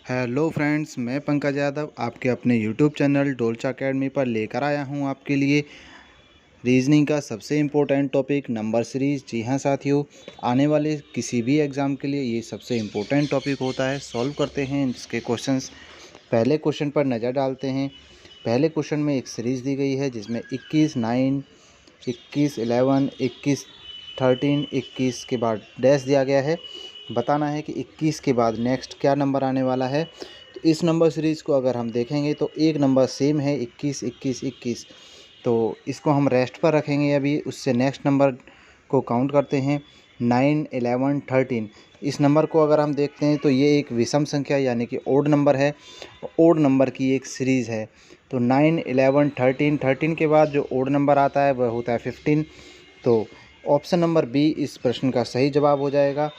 Hello friends, मैं पंकज यादव आपके अपने यूट्यूब चैनल डोलचा अकेडमी पर लेकर आया हूं आपके लिए रीजनिंग का सबसे इम्पोर्टेंट टॉपिक नंबर सीरीज़। जी हां साथियों, आने वाले किसी भी एग्ज़ाम के लिए ये सबसे इम्पोर्टेंट टॉपिक होता है। सॉल्व करते हैं इसके क्वेश्चंस। पहले क्वेश्चन पर नज़र डालते हैं। पहले क्वेश्चन में एक सीरीज़ दी गई है जिसमें 21, 9, 21, 11, 21, 13, 21 के बाद डैश दिया गया है। बताना है कि 21 के बाद नेक्स्ट क्या नंबर आने वाला है। तो इस नंबर सीरीज़ को अगर हम देखेंगे तो एक नंबर सेम है 21, 21, 21, तो इसको हम रेस्ट पर रखेंगे। अभी उससे नेक्स्ट नंबर को काउंट करते हैं 9, 11, 13। इस नंबर को अगर हम देखते हैं तो ये एक विषम संख्या यानी कि ओड नंबर है। ओड नंबर की एक सीरीज़ है। तो 9, 11, 13, 13 के बाद जो ओड नंबर आता है वह होता है 15। तो ऑप्शन नंबर बी इस प्रश्न का सही जवाब हो जाएगा।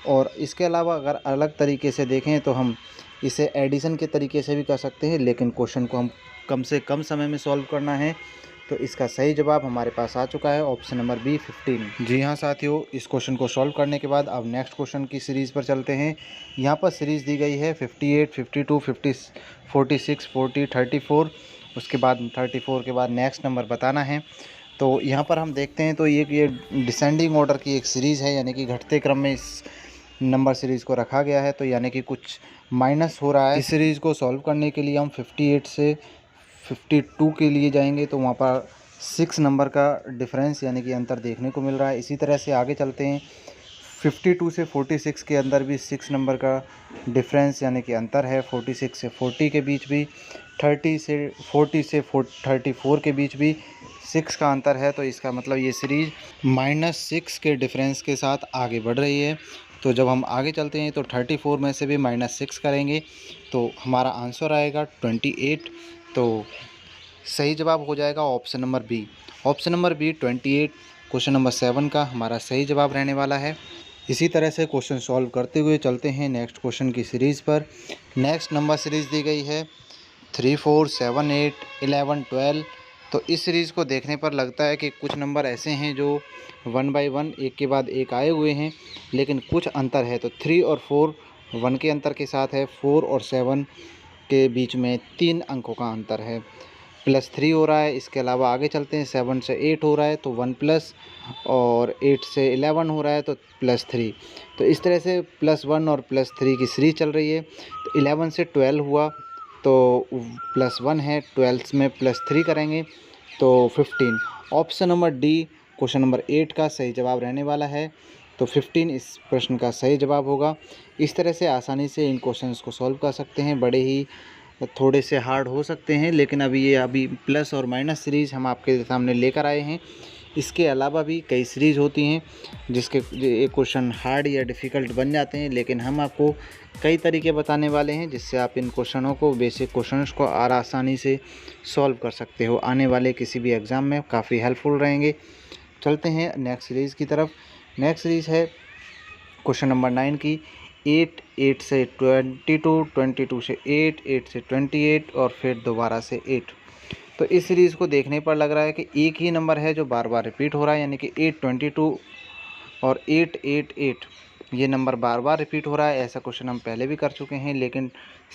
और इसके अलावा अगर अलग तरीके से देखें तो हम इसे एडिशन के तरीके से भी कर सकते हैं, लेकिन क्वेश्चन को हम कम से कम समय में सॉल्व करना है। तो इसका सही जवाब हमारे पास आ चुका है, ऑप्शन नंबर बी 15। जी हाँ साथियों, इस क्वेश्चन को सॉल्व करने के बाद अब नेक्स्ट क्वेश्चन की सीरीज़ पर चलते हैं। यहाँ पर सीरीज़ दी गई है 58, 52, 50, 46, 40, 34। उसके बाद 34 के बाद नेक्स्ट नंबर बताना है। तो यहाँ पर हम देखते हैं तो ये डिसेंडिंग ऑर्डर की एक सीरीज़ है, यानी कि घटते क्रम में इस नंबर सीरीज़ को रखा गया है। तो यानी कि कुछ माइनस हो रहा है। इस सीरीज़ को सॉल्व करने के लिए हम 58 से 52 के लिए जाएंगे तो वहाँ पर 6 नंबर का डिफरेंस यानी कि अंतर देखने को मिल रहा है। इसी तरह से आगे चलते हैं 52 से 46 के अंदर भी 6 नंबर का डिफरेंस यानी कि अंतर है। 46 से 40 के बीच भी, 40 से 34 के बीच भी 6 का अंतर है। तो इसका मतलब ये सीरीज़ -6 के डिफरेंस के साथ आगे बढ़ रही है। तो जब हम आगे चलते हैं तो 34 में से भी -6 करेंगे तो हमारा आंसर आएगा 28। तो सही जवाब हो जाएगा option number B. Option number B 28 question number 7 का हमारा सही जवाब रहने वाला है। इसी तरह से क्वेश्चन सॉल्व करते हुए चलते हैं नेक्स्ट क्वेश्चन की सीरीज़ पर। नेक्स्ट नंबर सीरीज़ दी गई है 3, 4, 7, 8, 11, 12। तो इस सीरीज़ को देखने पर लगता है कि कुछ नंबर ऐसे हैं जो 1 बाई 1 एक के बाद एक आए हुए हैं, लेकिन कुछ अंतर है। तो 3 और 4 1 के अंतर के साथ है। 4 और 7 के बीच में 3 अंकों का अंतर है, +3 हो रहा है। इसके अलावा आगे चलते हैं 7 से 8 हो रहा है तो 1 प्लस, और 8 से 11 हो रहा है तो +3। तो इस तरह से +1 और +3 की सीरीज चल रही है। तो 11 से 12 हुआ तो +1 है, 12 में +3 करेंगे तो 15। Option number D question number 8 का सही जवाब रहने वाला है। तो 15 इस प्रश्न का सही जवाब होगा। इस तरह से आसानी से इन क्वेश्चंस को सॉल्व कर सकते हैं। बड़े ही थोड़े से हार्ड हो सकते हैं, लेकिन अभी प्लस और माइनस सीरीज़ हम आपके सामने लेकर आए हैं। इसके अलावा भी कई सीरीज़ होती हैं जिसके ये क्वेश्चन हार्ड या डिफ़िकल्ट बन जाते हैं, लेकिन हम आपको कई तरीके बताने वाले हैं जिससे आप इन क्वेश्चनों को, बेसिक क्वेश्चंस को आसानी से सॉल्व कर सकते हो। आने वाले किसी भी एग्ज़ाम में काफ़ी हेल्पफुल रहेंगे। चलते हैं नेक्स्ट सीरीज़ की तरफ। नेक्स्ट सीरीज़ है क्वेश्चन नंबर 9 की 8, 8 से 22, 22 से 8, 8 से 28 और फिर दोबारा से 8। तो इस सीरीज़ को देखने पर लग रहा है कि एक ही नंबर है जो बार बार रिपीट हो रहा है, यानी कि 8, 22 और 8, 8, 8 ये नंबर बार बार रिपीट हो रहा है। ऐसा क्वेश्चन हम पहले भी कर चुके हैं, लेकिन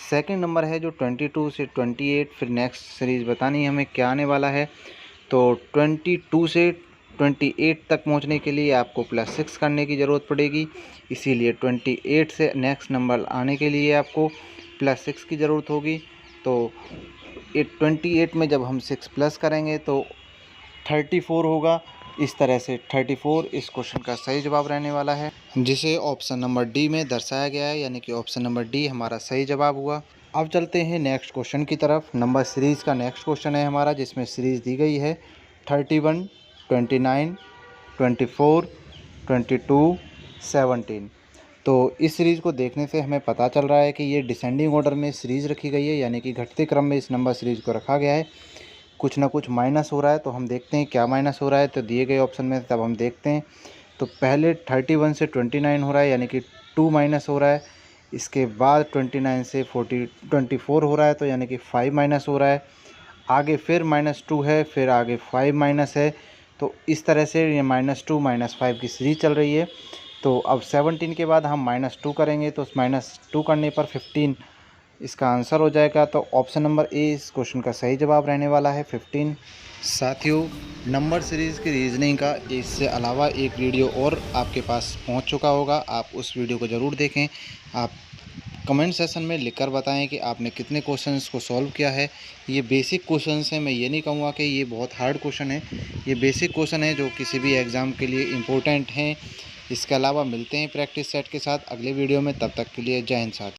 सेकंड नंबर है जो 22 से 28। फिर नेक्स्ट सीरीज़ बतानी है हमें क्या आने वाला है। तो 22 से 28 तक पहुंचने के लिए आपको +6 करने की ज़रूरत पड़ेगी, इसीलिए 28 से नेक्स्ट नंबर आने के लिए आपको +6 की ज़रूरत होगी। तो 28 में जब हम 6 प्लस करेंगे तो 34 होगा। इस तरह से 34 इस क्वेश्चन का सही जवाब रहने वाला है, जिसे ऑप्शन नंबर डी में दर्शाया गया है, यानी कि ऑप्शन नंबर डी हमारा सही जवाब हुआ। अब चलते हैं नेक्स्ट क्वेश्चन की तरफ। नंबर सीरीज़ का नेक्स्ट क्वेश्चन है हमारा, जिसमें सीरीज़ दी गई है 31, 29, 24, 22, 17। तो इस सीरीज़ को देखने से हमें पता चल रहा है कि ये डिसेंडिंग ऑर्डर में सीरीज़ रखी गई है, यानी कि घटते क्रम में इस नंबर सीरीज़ को रखा गया है। कुछ ना कुछ माइनस हो रहा है, तो हम देखते हैं क्या माइनस हो रहा है। तो दिए गए ऑप्शन में तब हम देखते हैं। तो पहले 31 से 29 हो रहा है, यानी कि 2 माइनस हो रहा है। इसके बाद 29 से 24 हो रहा है, तो यानी कि 5 माइनस हो रहा है। आगे फिर -2 है, फिर आगे 5 माइनस है। तो इस तरह से ये -2 -5 की सीरीज़ चल रही है। तो अब 17 के बाद हम -2 करेंगे तो -2 करने पर 15 इसका आंसर हो जाएगा तो ऑप्शन नंबर ए इस क्वेश्चन का सही जवाब रहने वाला है 15। साथियों, नंबर सीरीज़ की रीजनिंग का इससे अलावा एक वीडियो और आपके पास पहुंच चुका होगा, आप उस वीडियो को ज़रूर देखें। आप कमेंट सेशन में लिखकर बताएं कि आपने कितने क्वेश्चंस को सॉल्व किया है। ये बेसिक क्वेश्चंस हैं, मैं ये नहीं कहूँगा कि ये बहुत हार्ड क्वेश्चन है, ये बेसिक क्वेश्चन है जो किसी भी एग्ज़ाम के लिए इम्पोर्टेंट हैं। इसके अलावा मिलते हैं प्रैक्टिस सेट के साथ अगले वीडियो में, तब तक के लिए जय हिंद साथियों।